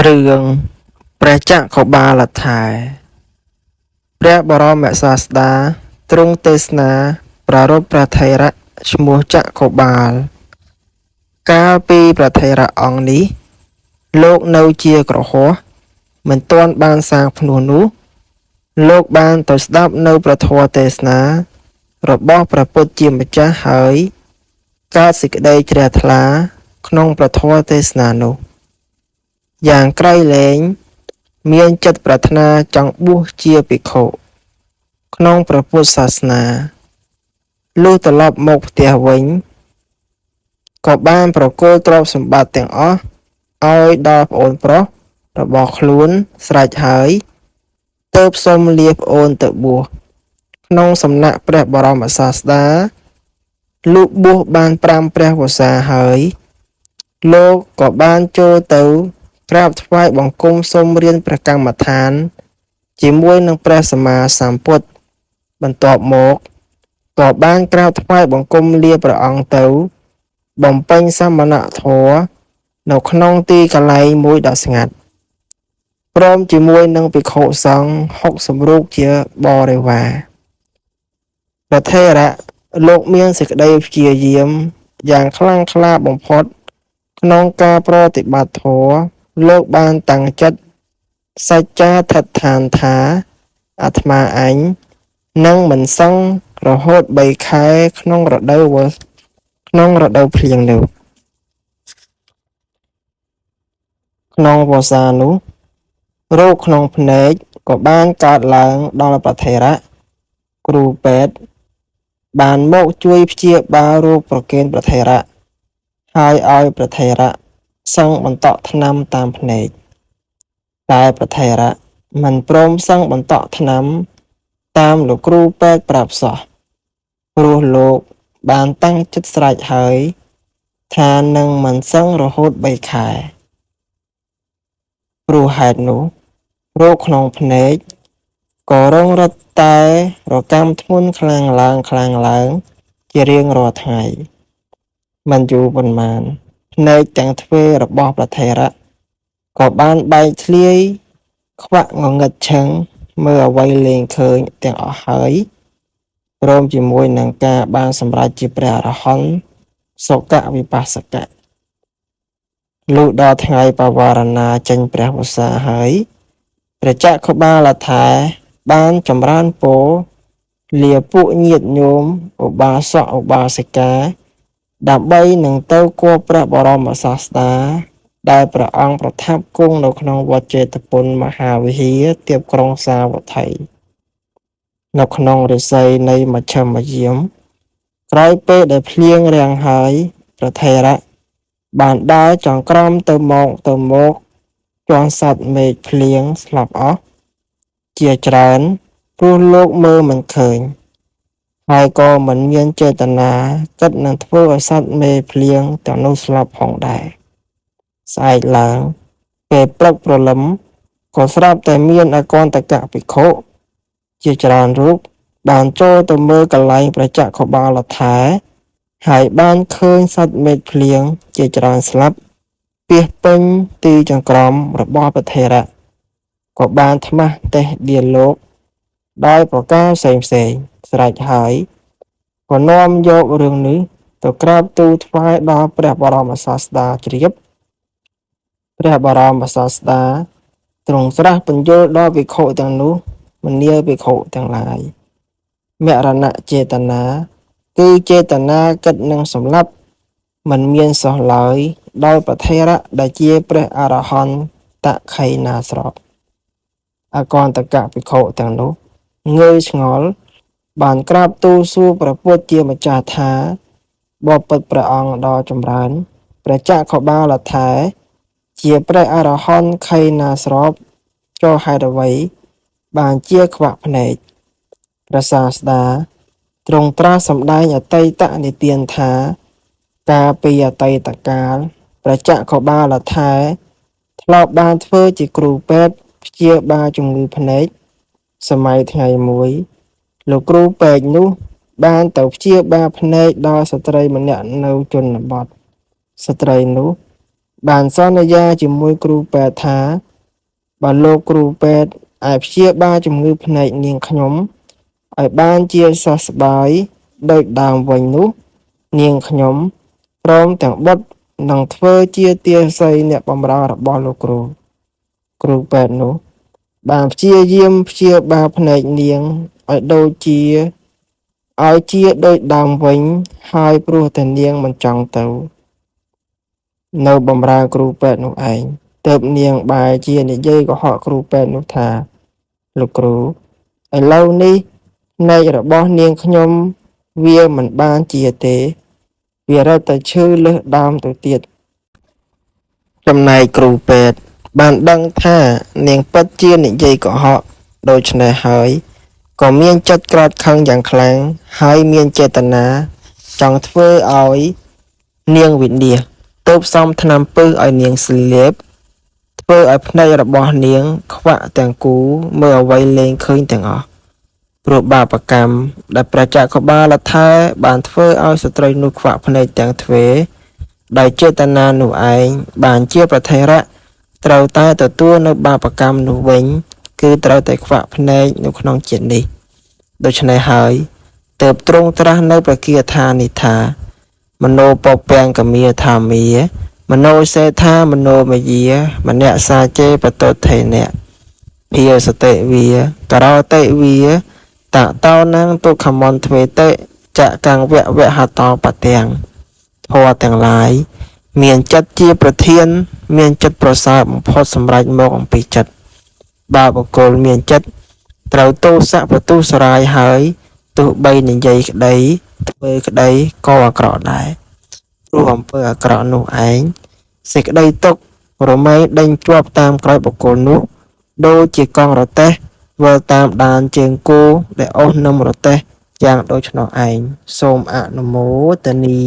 រឿងព្រះចក្របាលថែព្រះបរមសាស្តាទ្រង់ទេសនាប្រារព្ធព្រះថេរៈឈ្មោះចក្របាលកាលពីព្រះថេរៈអង្គនេះលោកនៅជាក្រហមមិនទាន់បានសាងភ្នោះនោះលោកបានទៅស្ដាប់នៅព្រះធម៌ទេសនារបស់ព្រះពុទ្ធជាម្ចាស់ហើយកើតសេចក្តីជ្រះថ្លាក្នុងព្រះធម៌ទេសនានោះយ៉ាងក្រៃលែងមានចិត្តប្រាថ្នាចង់បួសជាភិក្ខុក្នុងព្រះពុទ្ធសាសនាលុះត្រឡប់មកផ្ទះវិញក៏បានប្រគល់ទ្រព្យសម្បត្តិទាំងអស់ឲ្យដល់ប្អូនប្រុសរបស់ខ្លួនស្រេចហើយទើបសុំលាប្អូនទៅបួសក្នុងសំណាក់ព្រះបរមសាស្តាលុះបួសបាន5ព្រះវស្សាហើយលោកក៏បានចូលទៅក្រាបថ្វាយបង្គំសូមរៀនព្រះកម្មដ្ឋានជាមួយនឹងព្រះសម្មាសម្ពុទ្ធបន្ទាប់មកក៏បានក្រាបថ្វាយបង្គំលាព្រះអង្គទៅបំពេញសមណធម៌នៅក្នុងទីកន្លែងមួយដ៏ស្ងាត់ព្រមជាមួយនឹងភិក្ខុសង្ឃ60រូបជាបរិវារព្រះថេរៈលោកមានសេចក្តីព្យាយាមយ៉ាងខ្លាំងក្លាបំផុតក្នុងការប្រតិបត្តិធម៌លោកបានតាំងចិត្តសច្ចាធិដ្ឋានថាអាត្មាអញនឹងមិនសឹងរហូត3ខែក្នុងរដូវភ្លៀងនោះក្នុងវស្សានោះរោគក្នុងភ្នែកក៏បានកើតឡើងដល់ព្រះថេរៈគ្រូពេទ្យបានមកជួយព្យាបាលរោគប្រកេនព្រះថេរៈហើយឲ្យព្រះថេរៈសឹងបន្តក់ថ្នាំតាមភ្នែកតែព្រះថេរៈមិនព្រមសឹងបន្តក់ថ្នាំតាមលោកគ្រូពេទ្យប្រាប់សោះព្រោះលោកបានតាំងចិត្តស្រេចហើយថានឹងមិនសឹងរហូត3ខែព្រោះហេតុនោះរោគក្នុងភ្នែកក៏រងរឹតតែរកម្មធ្ងន់ខ្លាំងឡើងជារៀងរាល់ថ្ងៃមិនយូរប៉ុន្មានភ្នែកទាំងទ្វេរបស់ព្រះថេរៈក៏បានបែកធ្លាយខ្វាក់ងងឹតឈឹងមើលអ្វីលែងឃើញទាំងអស់ហើយព្រមជាមួយនឹងការបានសម្រេចជាព្រះអរហន្តសុគវិបស្សកៈលុះដល់ថ្ងៃបវរណាចេញព្រះវស្សាហើយព្រះចក្របាលថែបានចម្រើនពរលាពួកញាតិញោមឧបាសកឧបាសិកាដើម្បីនឹងទៅគបព្រះបរមសាស្តាដែលព្រះអង្គប្រថាប់គង់នៅក្នុងវត្តចេតពុនមហាវិហារទៀបក្រុងសាវត្ថីនៅក្នុងរិស័យនៃមជ្ឈមយាមក្រោយពេលដែលភ្លៀងរាំងហើយព្រះថេរៈបានដើរចង្ក្រមទៅមកជាន់សត្វមេឃភ្លៀងស្លាប់អស់ជាច្រើនព្រោះលោកមើលមិនឃើញហើយក៏មិនមានចេតនាគិតនឹងធ្វើឲ្យសត្វមេភ្លៀងទាំងនោះស្លាប់ផងដែរស្អែកឡើងពេលព្រឹកព្រលឹមក៏ស្រាប់តែមានអគន្តកភិក្ខុជាច្រើនរូបបានចូលទៅមើលកន្លែងព្រះចក្របាលថែហើយបានឃើញសត្វមេភ្លៀងជាច្រើនស្លាប់ពាសពេញទីចង្ក្រមរបស់ព្រះថេរៈក៏បានថ្មាស់តេះដៀលលោកដោយប្រការផ្សេងស្រេចហើយក៏នាំយករឿងនេះទៅក្រាបទូលថ្វាយដល់ព្រះបរមសាស្តាជ្រាបព្រះបរមសាស្តាទ្រង់ត្រាស់បញ្យល់ដល់ភិក្ខុទាំងនោះមនាភិក្ខុទាំងឡាយមរណចេតនាគឺចេតនាគិតនឹងសម្លាប់មិនមានសោះឡើយដោយព្រះថេរៈដែលជាព្រះអរហន្តខៃណាស្របអគន្តកភិក្ខុទាំងនោះងើយឆ្ងល់បានក្រាបទូលសួរព្រះពុទ្ធជាម្ចាស់ថាបបិទ្ធព្រះអង្គដ៏ចម្រើនព្រះចក្របាលថែជាព្រះអរហន្តខៃណាស្របចុះហេតុអ្វីបានជាខ្វាក់ភ្នែកព្រះសាស្តាទ្រង់ត្រាស់សម្ដែងអតីតនិទានថាកាលពីអតីតកាលព្រះចក្របាលថែធ្លាប់បានធ្វើជាគ្រូពេទ្យព្យាបាលជំងឺភ្នែកសម័យថ្ងៃមួយលោកគ្រូពេទ្យនោះបានទៅព្យាបាលភ្នែកដល់ស្ត្រីម្នាក់នៅជនបទស្ត្រីនោះ បានសន្យាជាមួយគ្រូពេទ្យថាបើលោកគ្រូពេទ្យអាចព្យាបាលជំងឺភ្នែកនាងខ្ញុំឲ្យបានជាសះស្បើយដូចដើមវិញនោះនាងខ្ញុំព្រមទាំងបុត្រនឹងធ្វើជាទាស័យអ្នកបម្រើរបស់លោកគ្រូពេទ្យនោះបានព្យាយាមព្យាបាលភ្នែកនាងឲ្យដូចដើមវិញហើយព្រោះតែនាងមិនចង់ទៅនៅបម្រើគ្រូពេទ្យនោះឯងទើបនាងបែរជានិយាយកុហកគ្រូពេទ្យនោះថាលោកគ្រូឥឡូវនេះភ្នែករបស់នាងខ្ញុំវាមិនបានជាទេវារឹតតែឈឺលើសដើមទៅទៀតចំណែកគ្រូពេទ្យបានដឹងថានាងពិតជានិយាយកុហកដូច្នេះហើយក៏មានចិត្តក្រោធខឹងយ៉ាងខ្លាំងហើយមានចេតនាចង់ធ្វើឲ្យនាងវិនាសទើបសំថ្នាំពឹសឲ្យនាងស្លាប់ធ្វើឲ្យភ្នែករបស់នាងខ្វាក់ទាំងគូមើលអ្វីលែងឃើញទាំងអស់ព្រោះបាបកម្មដែលព្រះចក្របាលថែបានធ្វើឲ្យស្ត្រីនោះខ្វាក់ភ្នែកទាំងទ្វេដោយចេតនានោះឯងបានជាប្រធេរៈត្រូវតែទទួលនៅបាបកម្មនោះវិញគឺត្រូវតែខ្វាក់ភ្នែកនៅក្នុងជាតិនេះដូច្នេះហើយទើបទ្រង់ត្រាស់នៅព្រះគាថានេះថាមโนពពាំងកមាថាមាមโนសេថាមโนមយាមនៈសាចេបតុថេនៈភិយសតិវាករោតិវាតតោណាំងទុក្ខមន្ទ្វេតិចកង្វៈវហតោបទាំងធម៌ទាំងឡាយមានចិត្តជាប្រធានមានចិត្តប្រសើរបំផុតសម្រាប់មកអំពីចិត្តបើបុគ្គលមានចិត្តត្រូវទោសៈប្រទុសរាយហើយទោះបីនិយាយក្តីធ្វើក្តីក៏អាក្រក់ដែរព្រោះអំពើអាក្រក់នោះឯងសេចក្តីទុក្ខរមែងដេញជាប់តាមក្រោយបុគ្គលនោះដូចជាកង់រទេះវិលតាមដានជើងគោដែលអូសនឹងរទេះយ៉ាងដូច្នោះឯងសូមអនុមោទនា